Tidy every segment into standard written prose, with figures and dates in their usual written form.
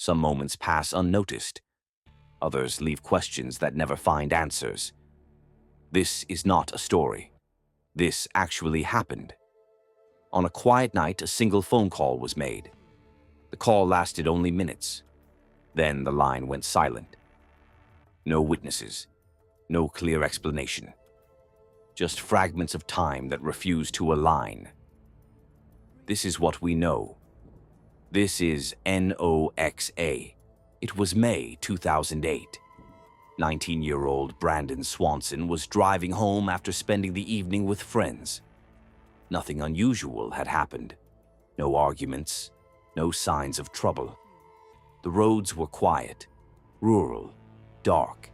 Some moments pass unnoticed. Others leave questions that never find answers. This is not a story. This actually happened. On a quiet night, a single phone call was made. The call lasted only minutes. Then the line went silent. No witnesses, no clear explanation. Just fragments of time that refuse to align. This is what we know. This is NOXA. It was May 2008. 19-year-old Brandon Swanson was driving home after spending the evening with friends. Nothing unusual had happened. No arguments, no signs of trouble. The roads were quiet, rural, dark.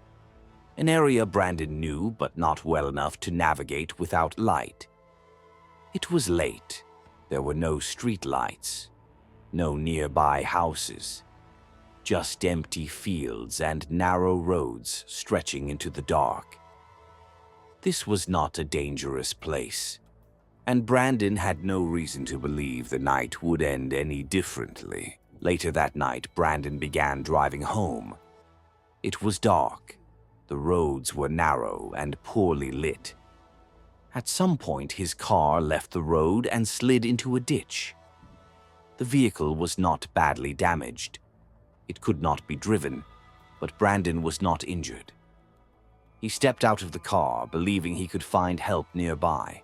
An area Brandon knew but not well enough to navigate without light. It was late. There were no street lights, no nearby houses. Just empty fields and narrow roads stretching into the dark. This was not a dangerous place, and Brandon had no reason to believe the night would end any differently. Later that night, Brandon began driving home. It was dark. The roads were narrow and poorly lit. At some point, his car left the road and slid into a ditch. The vehicle was not badly damaged. It could not be driven, but Brandon was not injured. He stepped out of the car, believing he could find help nearby.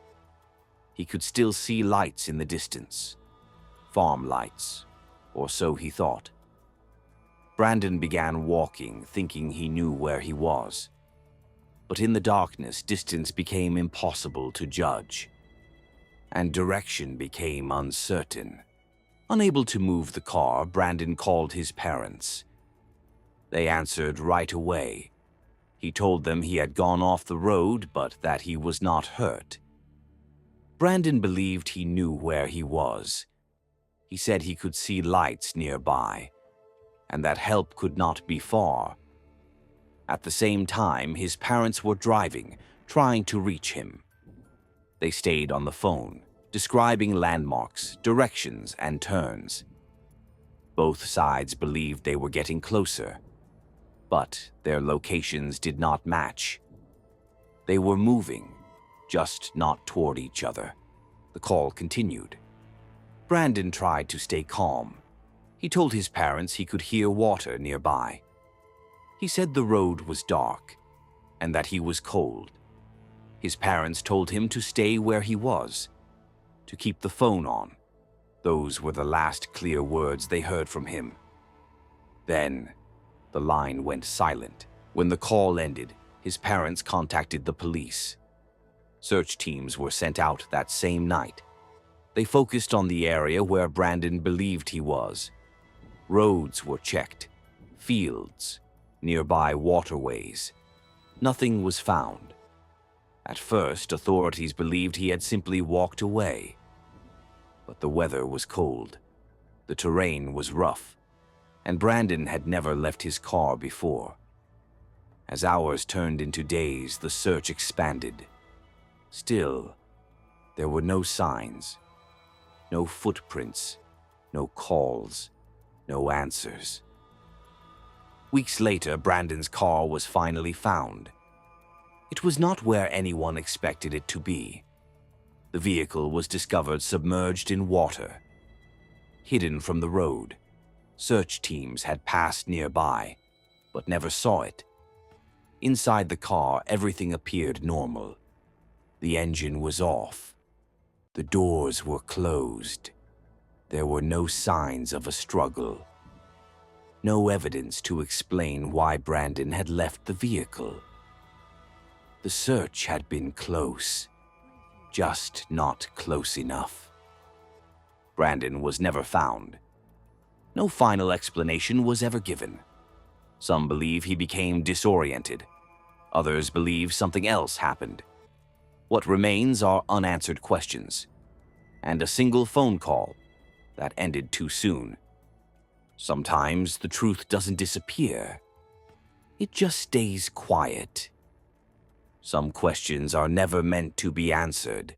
He could still see lights in the distance. Farm lights, or so he thought. Brandon began walking, thinking he knew where he was. But in the darkness, distance became impossible to judge, and direction became uncertain. Unable to move the car, Brandon called his parents. They answered right away. He told them he had gone off the road, but that he was not hurt. Brandon believed he knew where he was. He said he could see lights nearby, and that help could not be far. At the same time, his parents were driving, trying to reach him. They stayed on the phone, describing landmarks, directions, and turns. Both sides believed they were getting closer, but their locations did not match. They were moving, just not toward each other. The call continued. Brandon tried to stay calm. He told his parents he could hear water nearby. He said the road was dark and that he was cold. His parents told him to stay where he was, to keep the phone on. Those were the last clear words they heard from him. Then, the line went silent. When the call ended, his parents contacted the police. Search teams were sent out that same night. They focused on the area where Brandon believed he was. Roads were checked, fields, nearby waterways. Nothing was found. At first, authorities believed he had simply walked away. But the weather was cold, the terrain was rough, and Brandon had never left his car before. As hours turned into days, the search expanded. Still, there were no signs, no footprints, no calls, no answers. Weeks later, Brandon's car was finally found. It was not where anyone expected it to be. The vehicle was discovered submerged in water, hidden from the road. Search teams had passed nearby, but never saw it. Inside the car, everything appeared normal. The engine was off. The doors were closed. There were no signs of a struggle. No evidence to explain why Brandon had left the vehicle. The search had been close, just not close enough. Brandon was never found. No final explanation was ever given. Some believe he became disoriented. Others believe something else happened. What remains are unanswered questions, and a single phone call that ended too soon. Sometimes the truth doesn't disappear. It just stays quiet. Some questions are never meant to be answered,